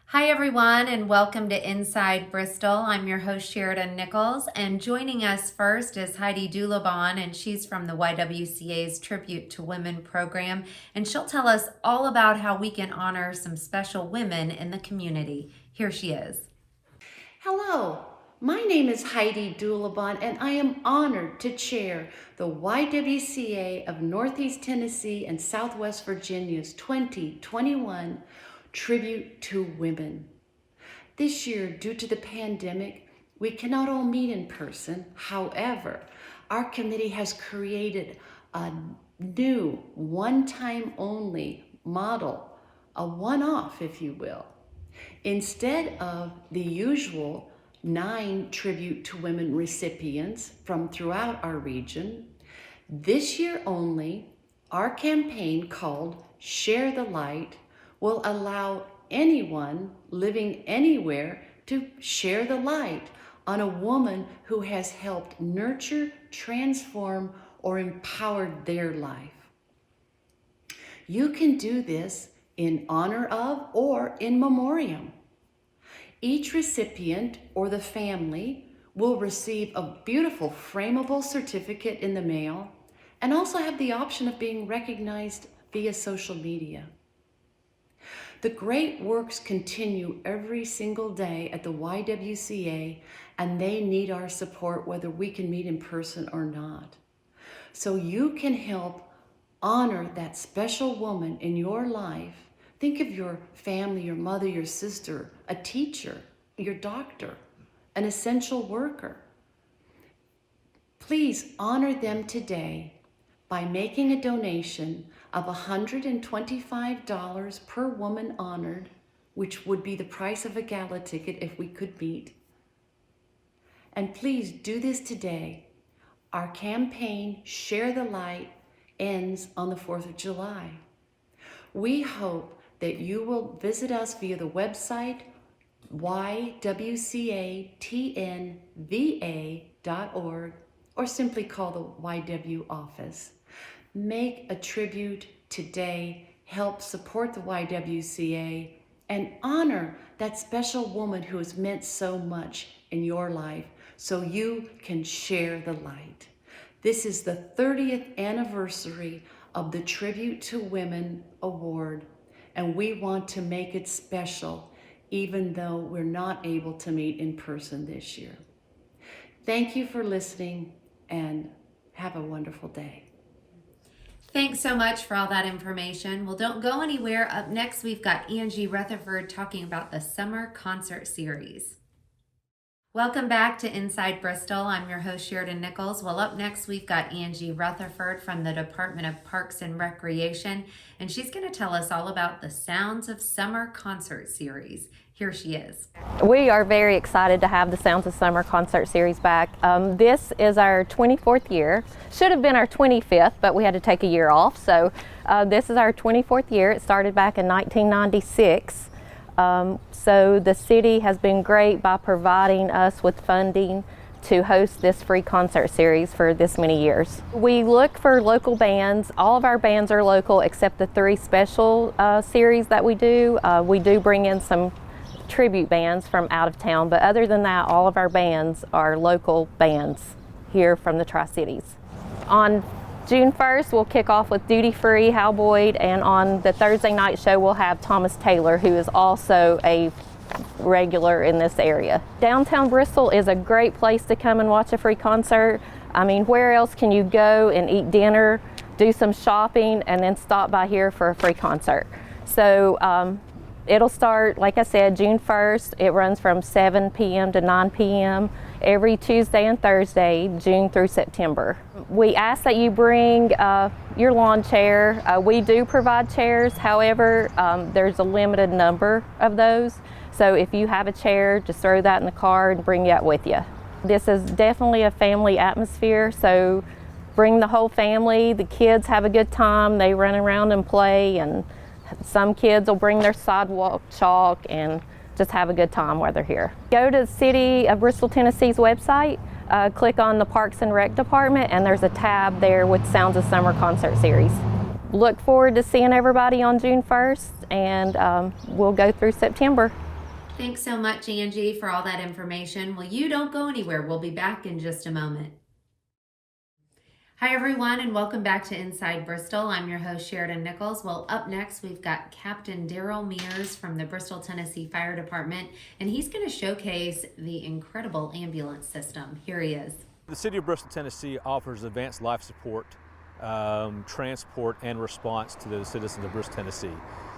Hi, everyone, and welcome to Inside Bristol. I'm your host, Sheridan Nichols, and joining us first is Heidi Dulabon, and she's from the YWCA's Tribute to Women program, and she'll tell us all about how we can honor some special women in the community. Here she is. Hello, my name is Heidi Dulabon, and I am honored to chair the YWCA of Northeast Tennessee and Southwest Virginia's 2021 Tribute to Women. This year, due to the pandemic, we cannot all meet in person. However, our committee has created a new one-time only model, a one-off, if you will. Instead of the usual 9 Tribute to Women recipients from throughout our region, this year only, our campaign called Share the Light will allow anyone living anywhere to share the light on a woman who has helped nurture, transform, or empowered their life. You can do this in honor of or in memoriam. Each recipient or the family will receive a beautiful frameable certificate in the mail and also have the option of being recognized via social media. The great works continue every single day at the YWCA, and they need our support whether we can meet in person or not. So you can help honor that special woman in your life. Think of your family, your mother, your sister, a teacher, your doctor, an essential worker. Please honor them today by making a donation of $125 per woman honored, which would be the price of a gala ticket if we could meet. And please do this today. Our campaign, Share the Light, ends on the 4th of July. We hope that you will visit us via the website ywcatnva.org or simply call the YW office. Make a tribute today, help support the YWCA, and honor that special woman who has meant so much in your life so you can share the light. This is the 30th anniversary of the Tribute to Women Award, and we want to make it special even though we're not able to meet in person this year. Thank you for listening and have a wonderful day. Thanks so much for all that information. Well, don't go anywhere. Up next, we've got Angie Rutherford talking about the summer concert series. Welcome back to Inside Bristol. I'm your host, Sheridan Nichols. Well, up next, we've got Angie Rutherford from the Department of Parks and Recreation, and she's going to tell us all about the Sounds of Summer concert series. Here she is. We are very excited to have the Sounds of Summer concert series back. This is our 24th year. Should have been our 25th, but we had to take a year off. So this is our 24th year. It started back in 1996. So the city has been great by providing us with funding to host this free concert series for this many years. We look for local bands. All of our bands are local except the 3 special series that we do. We do bring in some tribute bands from out of town, but other than that, all of our bands are local bands here from the Tri-Cities. On June 1st, we'll kick off with Duty Free, Hal Boyd, and on the Thursday night show, we'll have Thomas Taylor, who is also a regular in this area. Downtown Bristol is a great place to come and watch a free concert. I mean, where else can you go and eat dinner, do some shopping, and then stop by here for a free concert? So it'll start, like I said, June 1st. It runs from 7 p.m. to 9 p.m. every Tuesday and Thursday, June through September. We ask that you bring your lawn chair. We do provide chairs, however, there's a limited number of those. So if you have a chair, just throw that in the car and bring that with you. This is definitely a family atmosphere, so bring the whole family. The kids have a good time. They run around and play, and some kids will bring their sidewalk chalk and just have a good time while they're here. Go to the City of Bristol, Tennessee's website, click on the Parks and Rec department, and there's a tab there with Sounds of Summer concert series. Look forward to seeing everybody on June 1st, and we'll go through September. Thanks so much, Angie, for all that information. Well, you don't go anywhere. We'll be back in just a moment. Hi, everyone, and welcome back to Inside Bristol. I'm your host, Sheridan Nichols. Well, up next, we've got Captain Daryl Mears from the Bristol, Tennessee Fire Department, and he's going to showcase the incredible ambulance system. Here he is. The City of Bristol, Tennessee offers advanced life support, transport, and response to the citizens of Bristol, Tennessee.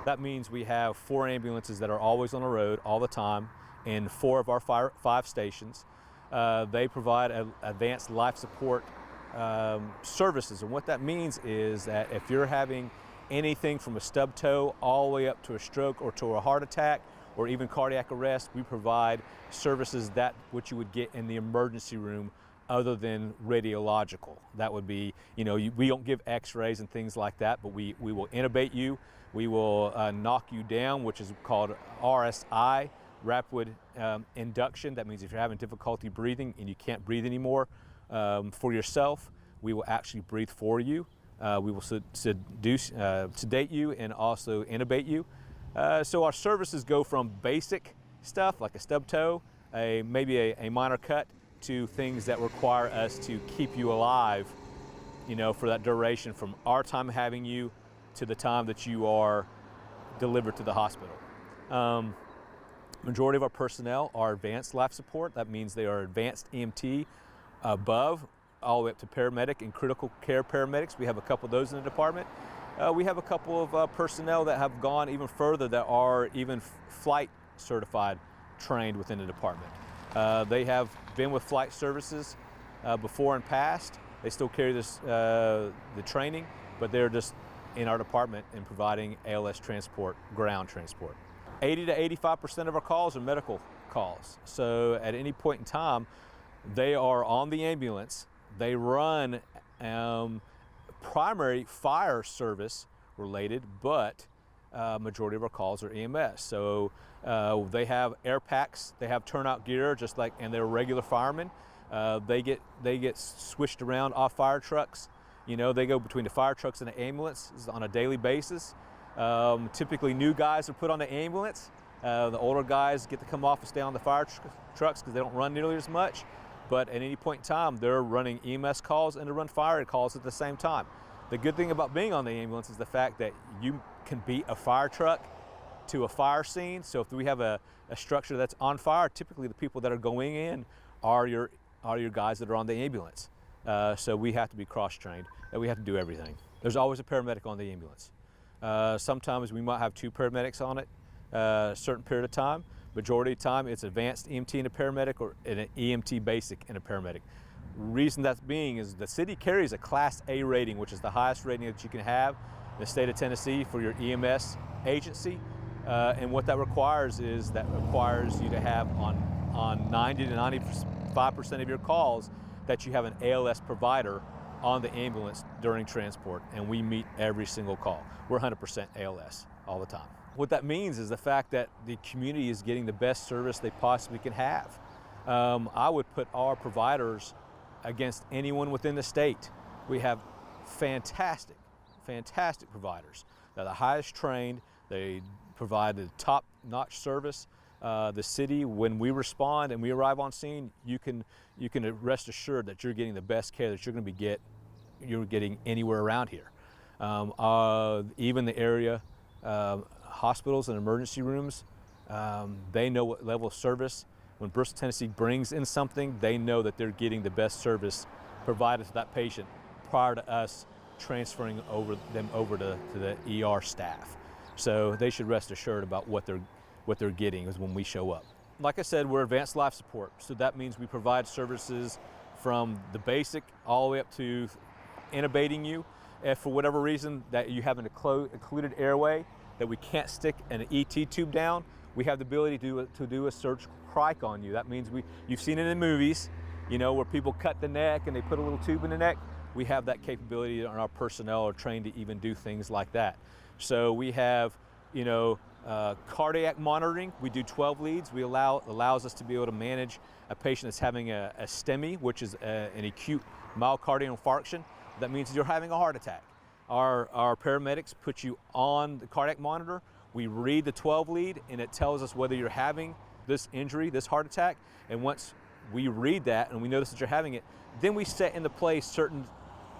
That means we have 4 ambulances that are always on the road all the time in 4 of our 5 stations. They provide advanced life support services, and what that means is that if you're having anything from a stub toe all the way up to a stroke or to a heart attack or even cardiac arrest, we provide services that what you would get in the emergency room other than radiological. That would be, we don't give x-rays and things like that, but we will intubate you, we will knock you down, which is called RSI, rapid induction. That means if you're having difficulty breathing and you can't breathe anymore, for yourself, we will actually breathe for you. We will sedate you and also intubate you. So our services go from basic stuff like a stub toe, maybe a minor cut, to things that require us to keep you alive, for that duration from our time having you to the time that you are delivered to the hospital. Majority of our personnel are advanced life support. That means they are advanced EMT above, all the way up to paramedic and critical care paramedics. We have a couple of those in the department. We have a couple of personnel that have gone even further, that are even flight certified, trained within the department. They have been with flight services before and past. They still carry the training, but they're just in our department and providing ALS transport, ground transport. 80 to 85% of our calls are medical calls. So at any point in time, they are on the ambulance. They run primary fire service related, but majority of our calls are EMS. So they have air packs, they have turnout gear, just like, and they're regular firemen. They get switched around off fire trucks. They go between the fire trucks and the ambulance on a daily basis. Typically new guys are put on the ambulance. The older guys get to come off and stay on the fire trucks because they don't run nearly as much. But at any point in time, they're running EMS calls and they run fire calls at the same time. The good thing about being on the ambulance is the fact that you can beat a fire truck to a fire scene. So if we have a structure that's on fire, typically the people that are going in are your guys that are on the ambulance. So we have to be cross-trained and we have to do everything. There's always a paramedic on the ambulance. Sometimes we might have 2 paramedics on it a certain period of time. Majority of the time, it's advanced EMT and a paramedic, or an EMT basic and a paramedic. Reason that's being is the city carries a Class A rating, which is the highest rating that you can have in the state of Tennessee for your EMS agency. And what that requires is you to have on 90 to 95% of your calls that you have an ALS provider on the ambulance during transport, and we meet every single call. We're 100% ALS all the time. What that means is the fact that the community is getting the best service they possibly can have. I would put our providers against anyone within the state. We have fantastic providers. They're the highest trained. They provide the top-notch service. The city, when we respond and we arrive on scene, you can rest assured that you're getting the best care that you're getting anywhere around here. Even the area hospitals and emergency rooms, they know what level of service. When Bristol, Tennessee brings in something, they know that they're getting the best service provided to that patient prior to us transferring them over to the ER staff. So they should rest assured about what they're getting is when we show up. Like I said, we're advanced life support, so that means we provide services from the basic all the way up to intubating you. If for whatever reason that you have an occluded airway that we can't stick an ET tube down, we have the ability to do a surgical crike on you. That means you've seen it in movies, where people cut the neck and they put a little tube in the neck. We have that capability, and our personnel are trained to even do things like that. So we have, cardiac monitoring. We do 12 leads. Allows us to be able to manage a patient that's having a STEMI, which is an acute myocardial infarction. That means you're having a heart attack. Our paramedics put you on the cardiac monitor. We read the 12 lead, and it tells us whether you're having this injury, this heart attack, and once we read that and we notice that you're having it, then we set into place certain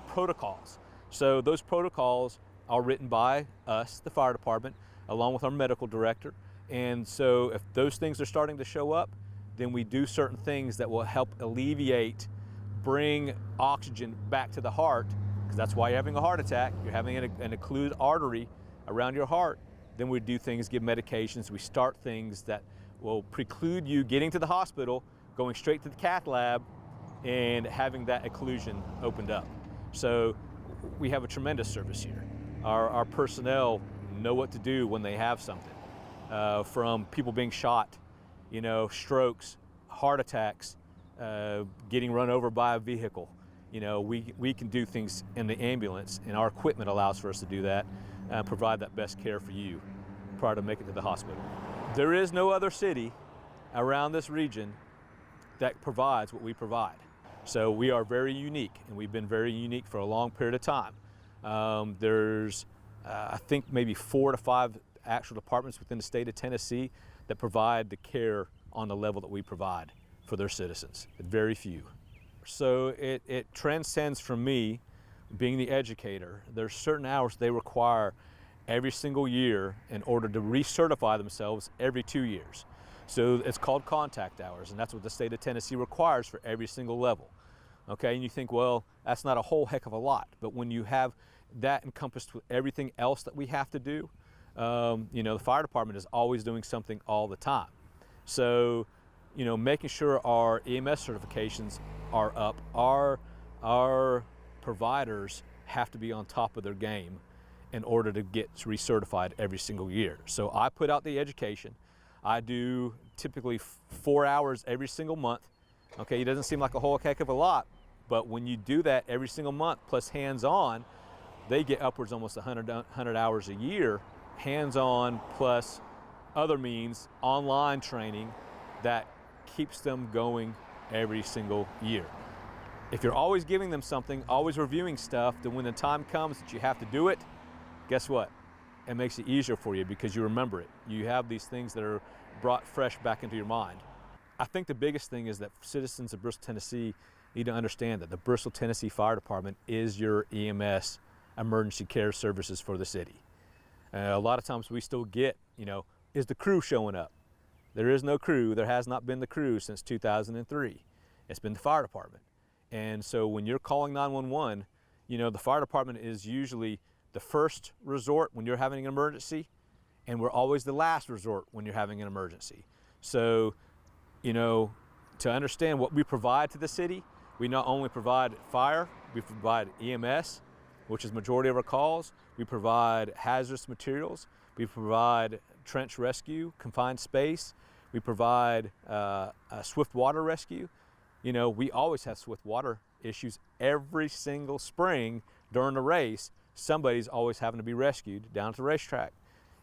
protocols. So those protocols are written by us, the fire department, along with our medical director. And so if those things are starting to show up, then we do certain things that will help alleviate, bring oxygen back to the heart, because that's why you're having a heart attack. You're having an occluded artery around your heart. Then we do things, give medications, we start things that will preclude you getting to the hospital, going straight to the cath lab, and having that occlusion opened up. So we have a tremendous service here. Our personnel know what to do when they have something, from people being shot, strokes, heart attacks, getting run over by a vehicle. We can do things in the ambulance, and our equipment allows for us to do that, provide that best care for you prior to making it to the hospital. There is no other city around this region that provides what we provide. So we are very unique, and we've been very unique for a long period of time. There's, I think, maybe 4 to 5 actual departments within the state of Tennessee that provide the care on the level that we provide for their citizens. Very few. So it transcends from me being the educator. There's certain hours they require every single year in order to recertify themselves every 2 years. So it's called contact hours, and that's what the state of Tennessee requires for every single level. Okay, and you think, well, that's not a whole heck of a lot, but when you have that encompassed with everything else that we have to do, the fire department is always doing something all the time. So, making sure our EMS certifications are up, our providers have to be on top of their game in order to get recertified every single year. So I put out the education. I do typically 4 hours every single month. Okay, it doesn't seem like a whole heck of a lot, but when you do that every single month plus hands-on, they get upwards almost 100 hours a year, hands-on plus other means, online training that keeps them going every single year. If you're always giving them something, always reviewing stuff, then when the time comes that you have to do it, guess what? It makes it easier for you because you remember it. You have these things that are brought fresh back into your mind. I think the biggest thing is that citizens of Bristol, Tennessee need to understand that the Bristol, Tennessee Fire Department is your EMS emergency care services for the city. A lot of times we still get, is the crew showing up? There is no crew. There has not been the crew since 2003. It's been the fire department. And so when you're calling 911, the fire department is usually the first resort when you're having an emergency, and we're always the last resort when you're having an emergency. So, to understand what we provide to the city, we not only provide fire, we provide EMS, which is majority of our calls. We provide hazardous materials. We provide trench rescue, confined space. We provide a swift water rescue. We always have swift water issues every single spring during the race. Somebody's always having to be rescued down to the racetrack.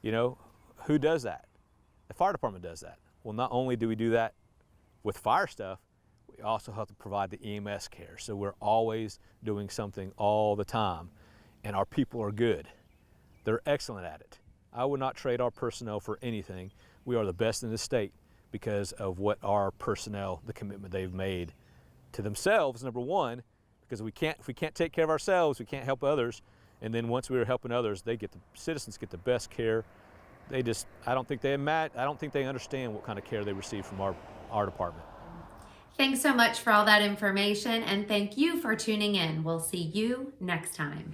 Who does that? The fire department does that. Well, not only do we do that with fire stuff, we also have to provide the EMS care. So we're always doing something all the time, and our people are good. They're excellent at it. I would not trade our personnel for anything. We are the best in the state because of what our personnel, the commitment they've made to themselves, number one, because if we can't take care of ourselves, we can't help others. And then once we are helping others, the citizens get the best care. I don't think they understand what kind of care they receive from our department. Thanks so much for all that information, and thank you for tuning in. We'll see you next time.